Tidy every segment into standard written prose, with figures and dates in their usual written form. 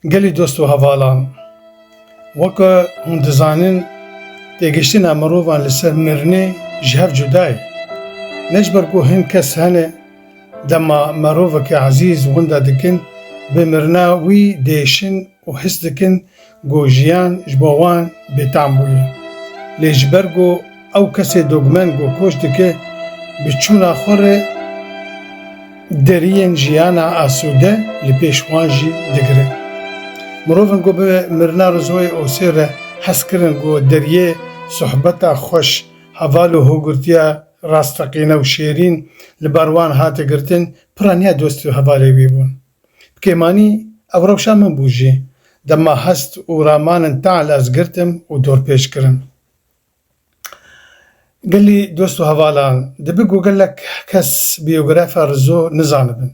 Gelî dost û hevalan, weke hûn dizanin têgihiştina mirovan li ser mirinê ji hev cuda ye. Ne ji ber ku hin kes hene dema mirovekî ezîz winda dikin, bi mirina wî diêşin û his dikin ku jiyan ji bo wan bêtam bûye. Lê ji ber ku ew kesê dogmend ku koç dike, bi çûna xwe re deriyên jiyana asûde li pêş wan jî digire. Mirovên ku bi mirina Rizoyê Osê re hes kirin ku deriyê sohbeta xweş, heval û hûrgirtiya rastteqîne û şêrîn li ber wan hate girtin, piraniya dostî û hevalê wî bûn. Bi kêmanî ev rewşa min bû jî, dema hest û ramanên tehl ez girtim û dorpêç kirin. Gelî dost û hevalan, dibe ku gelek kes bîyografa Rizo nizanibin.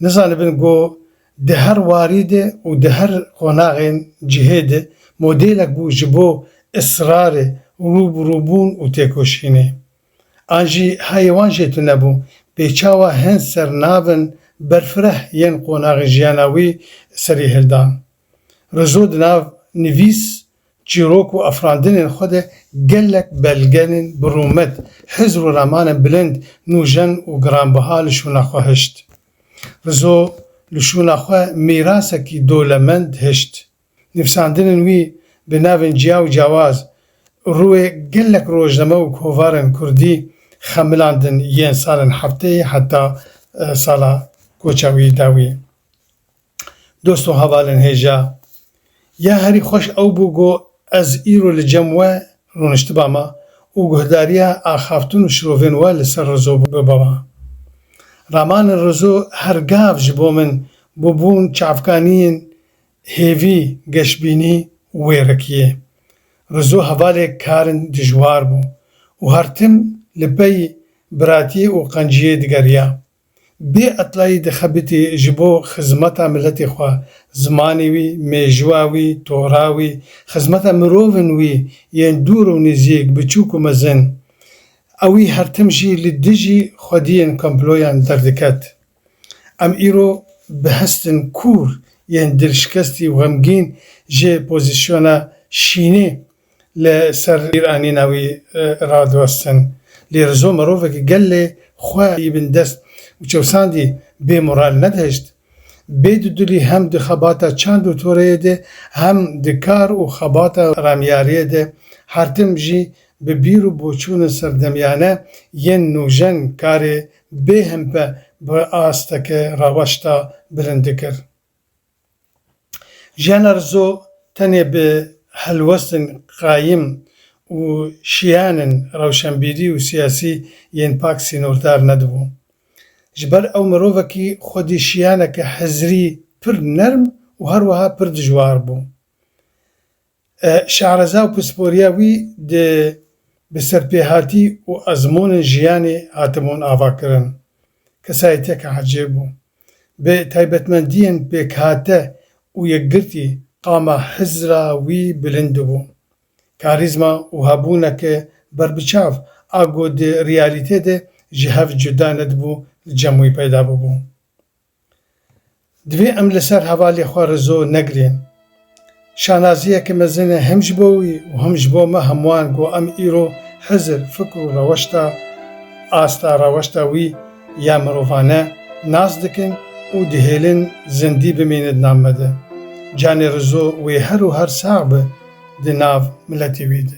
Nizanibin ku di her warî de û di her qonaxên cihê de modêlek bû ji bo israrê, rûbirûbûn û têkoşînê. An jî heyê wan jê tune bû, pêçawa hin sernavên berfireh yên qonaxê jiyana wî serî hildan. Rizo di nav nivîs, çîrok û afirandinên xwe de gelek belgenên bi rûmet, hizr û ramanên bilind, nûjen û giranbiha li şûna xwe hişt. Rizo li şûna xwe mîrasekî dowlemend hişt. Nivîsandinên wî bi navên Ciya û Cewaz, rûyê gelek rojname û kovarên Kurdî xemilandin yên salên hefteyê heta sala koça wî dawî. Dost û hevalên hêja, ya herî xweş ew bû ku ez îro li cem we rûniştibama û guhdariya axaftin û şirovên we li ser Rizo bibama. Ramanên Rizo her gav ji bo min bûbûn çavkaniyên hêvî, geşbînî û wêrekiyê. Rizo hevalê karên dijwar bû û her tim li pey biratiyê û qenciyê digeriya. Bê etlayî dixebitî ji bo xizmeta miletê xwe, zimanê wî, mêjuwa wî, tora wî, xizmeta mirovên wî yên dûr û nêzik, biçûk û mezin. Ewî her tim jî li dijî xwediyên komployan derdiket. Em îro bi hestin kûr yên dilşikestî û xemgîn jê pozîsyona şînê li ser îranîna wî radiwestin. Lê Rizo mirovekî gelê xwe îbin dest û çewsandî bêmoral nedihişt. Bêdidilî hem di xebata çand û toreyê de, hem di kar û xebata ramyariyê de, her tim jî bi bîr û boçûnên serdemiyane yên nûjen karê bêhempe bi asteke raweşta bilind dikir. Jiyana Rizo tenê bi helwestên qayîm û şiyanên rewşenbîrî û siyasî yên pak sînordar nedibû. Ji ber ew mirovekî xwedî şiyaneke hizrî pir nerm û her wiha pir dijwar bû. Şehreza û pisporiya wî bi serpêhatî û ezmûnên jiyanê hatibûn avakirin. Kesayetiyeke hecîb bû. Bi taybetmendiyên pêkhate û yekgirtî qama hizra wî bilind bû. Karîzma û hebûneke berbiçav, a ku di realîtê de ji hev cuda nedibû, li cem wî peyda bibû. Divê em li ser hevalê xwe Rizo negirên. Şanaziyeke mezin e hem ji bo wî û hem ji bo me hemûwan ku em îro hizr, fikr û reweşta asta reweşta wî ya mirovane nas dikin û dihêlin zindî bimînin nam me de. Canê Rizo wê her û her sax be di nav miletê wî de.